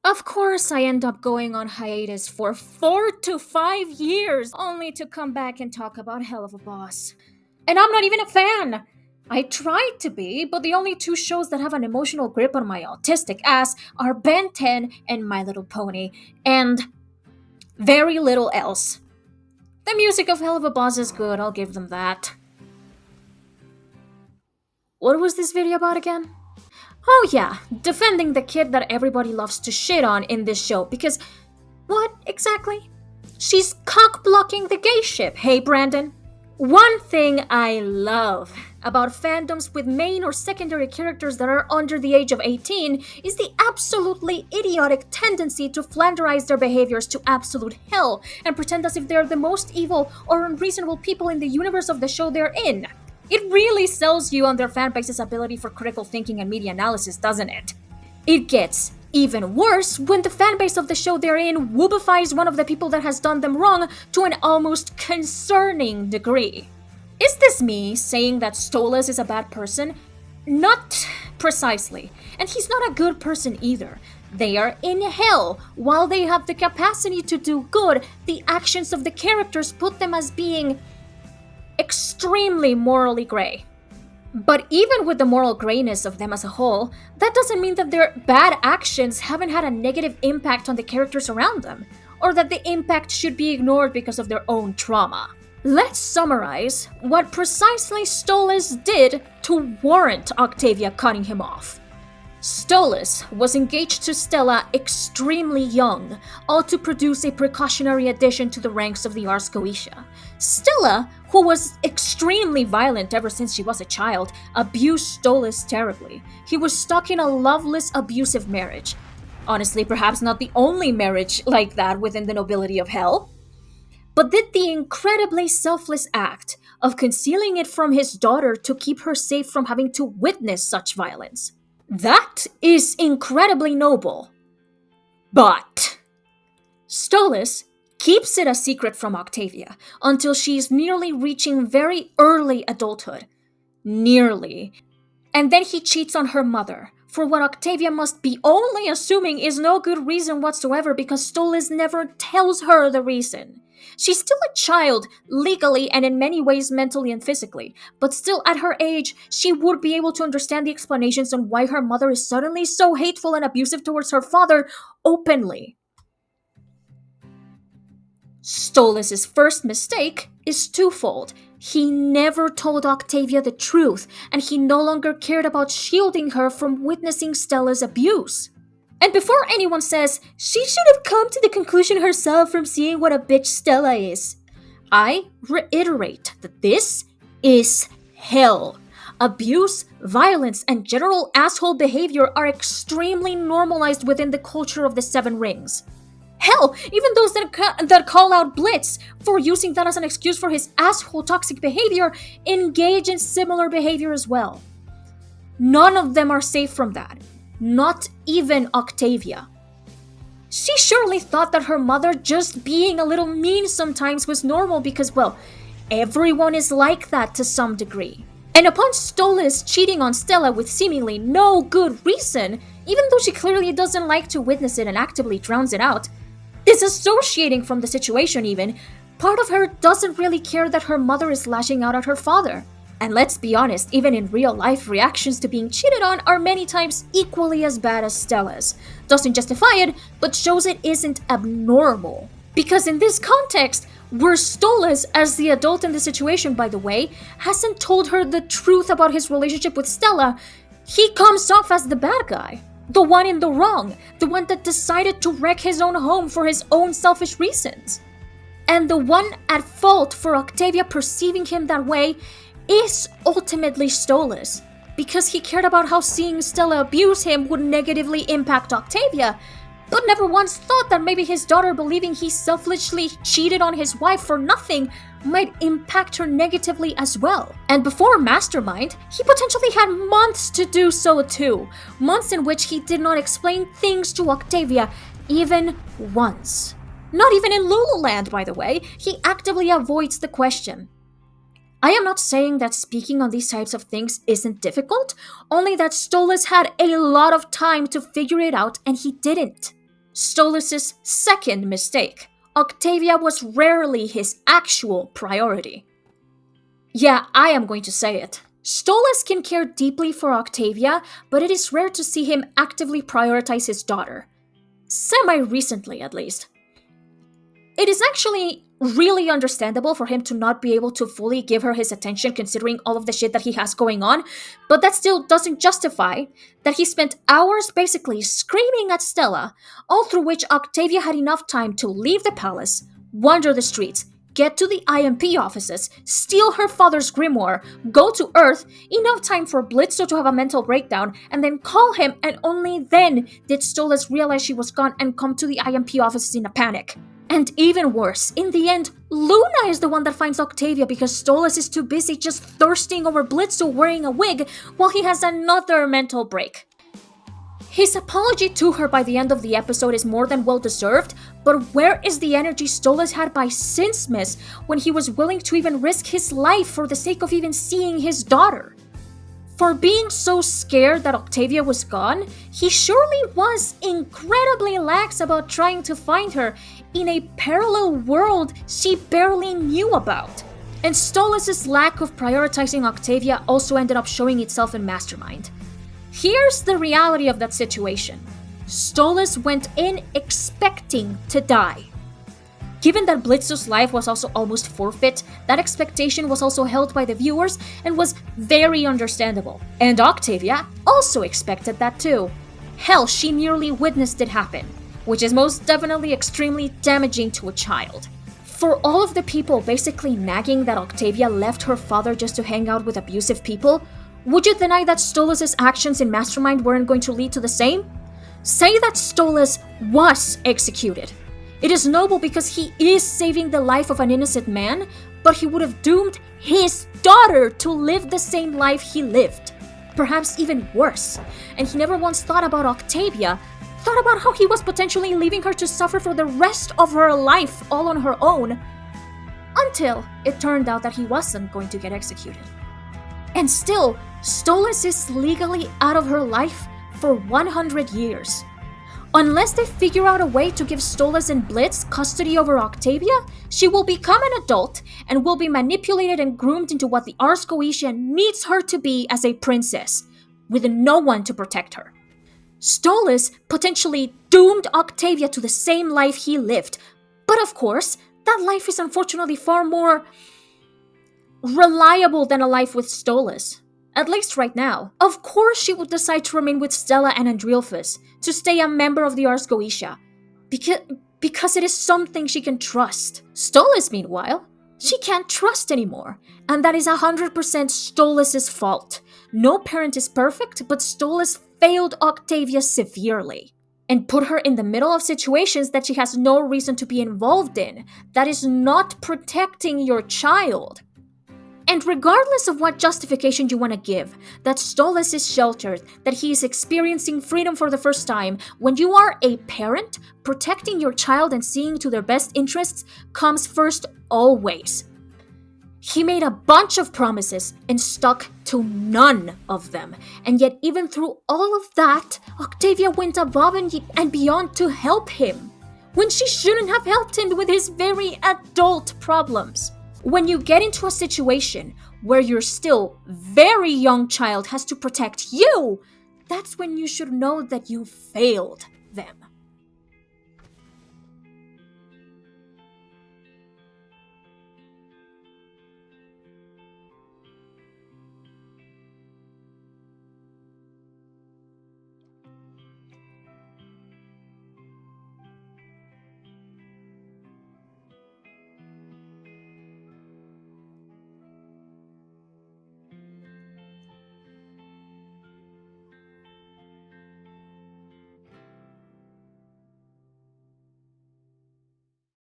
Of course, I end up going on hiatus for 4 to 5 years, only to come back and talk about Hell of a Boss. And I'm not even a fan! I tried to be, but the only two shows that have an emotional grip on my autistic ass are Ben 10 and My Little Pony, and very little else. The music of Hell of a Boss is good, I'll give them that. What was this video about again? Oh yeah, defending the kid that everybody loves to shit on in this show because what exactly? She's cock blocking the gay ship, hey Brandon? One thing I love about fandoms with main or secondary characters that are under the age of 18 is the absolutely idiotic tendency to flanderize their behaviors to absolute hell and pretend as if they're the most evil or unreasonable people in the universe of the show they're in. It really sells you on their fanbase's ability for critical thinking and media analysis, doesn't it? It gets even worse when the fanbase of the show they're in whoopifies one of the people that has done them wrong to an almost concerning degree. Is this me saying that Stolas is a bad person? Not precisely. And he's not a good person either. They are in hell. While they have the capacity to do good, the actions of the characters put them as being extremely morally gray. But even with the moral grayness of them as a whole, that doesn't mean that their bad actions haven't had a negative impact on the characters around them, or that the impact should be ignored because of their own trauma. Let's summarize what precisely Stolas did to warrant Octavia cutting him off. Stolas was engaged to Stella extremely young, all to produce a precautionary addition to the ranks of the Ars Goetia. Stella, who was extremely violent ever since she was a child, abused Stolas terribly. He was stuck in a loveless, abusive marriage. Honestly, perhaps not the only marriage like that within the nobility of hell, but did the incredibly selfless act of concealing it from his daughter to keep her safe from having to witness such violence. That is incredibly noble. But Stolas keeps it a secret from Octavia until she's nearly reaching very early adulthood. Nearly. And then he cheats on her mother, for what Octavia must be only assuming is no good reason whatsoever because Stolas never tells her the reason. She's still a child, legally and in many ways mentally and physically, but still at her age, she would be able to understand the explanations on why her mother is suddenly so hateful and abusive towards her father openly. Stolas' first mistake is twofold. He never told Octavia the truth, and he no longer cared about shielding her from witnessing Stella's abuse. And before anyone says, she should have come to the conclusion herself from seeing what a bitch Stella is, I reiterate that this is hell. Abuse, violence, and general asshole behavior are extremely normalized within the culture of the Seven Rings. Hell, even those that call out Blitz for using that as an excuse for his asshole toxic behavior engage in similar behavior as well. None of them are safe from that. Not even Octavia. She surely thought that her mother just being a little mean sometimes was normal because, well, everyone is like that to some degree. And upon Stolas cheating on Stella with seemingly no good reason, even though she clearly doesn't like to witness it and actively drowns it out, disassociating from the situation even, part of her doesn't really care that her mother is lashing out at her father. And let's be honest, even in real life, reactions to being cheated on are many times equally as bad as Stella's. Doesn't justify it, but shows it isn't abnormal. Because in this context, where Stolas, as the adult in the situation by the way, hasn't told her the truth about his relationship with Stella, he comes off as the bad guy. The one in the wrong. The one that decided to wreck his own home for his own selfish reasons. And the one at fault for Octavia perceiving him that way is ultimately Stolas, because he cared about how seeing Stella abuse him would negatively impact Octavia, but never once thought that maybe his daughter believing he selfishly cheated on his wife for nothing might impact her negatively as well. And before Mastermind, he potentially had months to do so too, months in which he did not explain things to Octavia even once. Not even in Lululand, by the way, he actively avoids the question. I am not saying that speaking on these types of things isn't difficult, only that Stolas had a lot of time to figure it out and he didn't. Stolas's second mistake. Octavia was rarely his actual priority. Yeah, I am going to say it. Stolas can care deeply for Octavia, but it is rare to see him actively prioritize his daughter. Semi-recently, at least. It is actually really understandable for him to not be able to fully give her his attention considering all of the shit that he has going on, but that still doesn't justify that he spent hours basically screaming at Stella, all through which Octavia had enough time to leave the palace, wander the streets, get to the IMP offices, steal her father's grimoire, go to Earth, enough time for Blitzo to have a mental breakdown, and then call him, and only then did Stolas realize she was gone and come to the IMP offices in a panic. And even worse, in the end, Luna is the one that finds Octavia because Stolas is too busy just thirsting over Blitzo wearing a wig while he has another mental break. His apology to her by the end of the episode is more than well deserved, but where is the energy Stolas had by Since when he was willing to even risk his life for the sake of even seeing his daughter? For being so scared that Octavia was gone, he surely was incredibly lax about trying to find her in a parallel world she barely knew about. And Stolas' lack of prioritizing Octavia also ended up showing itself in Mastermind. Here's the reality of that situation. Stolas went in expecting to die. Given that Blitzo's life was also almost forfeit, that expectation was also held by the viewers and was very understandable. And Octavia also expected that too. Hell, she nearly witnessed it happen, which is most definitely extremely damaging to a child. For all of the people basically nagging that Octavia left her father just to hang out with abusive people, would you deny that Stolas' actions in Mastermind weren't going to lead to the same? Say that Stolas was executed. It is noble because he is saving the life of an innocent man, but he would have doomed his daughter to live the same life he lived. Perhaps even worse. And he never once thought about Octavia, thought about how he was potentially leaving her to suffer for the rest of her life all on her own, until it turned out that he wasn't going to get executed. And still, Stolas is legally out of her life for 100 years. Unless they figure out a way to give Stolas and Blitz custody over Octavia, she will become an adult and will be manipulated and groomed into what the Ars Goetia needs her to be as a princess, with no one to protect her. Stolas potentially doomed Octavia to the same life he lived, but of course, that life is unfortunately far more reliable than a life with Stolas. At least right now. Of course she would decide to remain with Stella and Andreolphus, to stay a member of the Ars Goetia, because it is something she can trust. Stolas, meanwhile, she can't trust anymore, and that is 100% Stolas' fault. No parent is perfect, but Stolas failed Octavia severely, and put her in the middle of situations that she has no reason to be involved in. That is not protecting your child. And regardless of what justification you want to give, that Stolas is sheltered, that he is experiencing freedom for the first time, when you are a parent, protecting your child and seeing to their best interests comes first always. He made a bunch of promises and stuck to none of them. And yet even through all of that, Octavia went above and beyond to help him, when she shouldn't have helped him with his very adult problems. When you get into a situation where your still very young child has to protect you, that's when you should know that you failed them.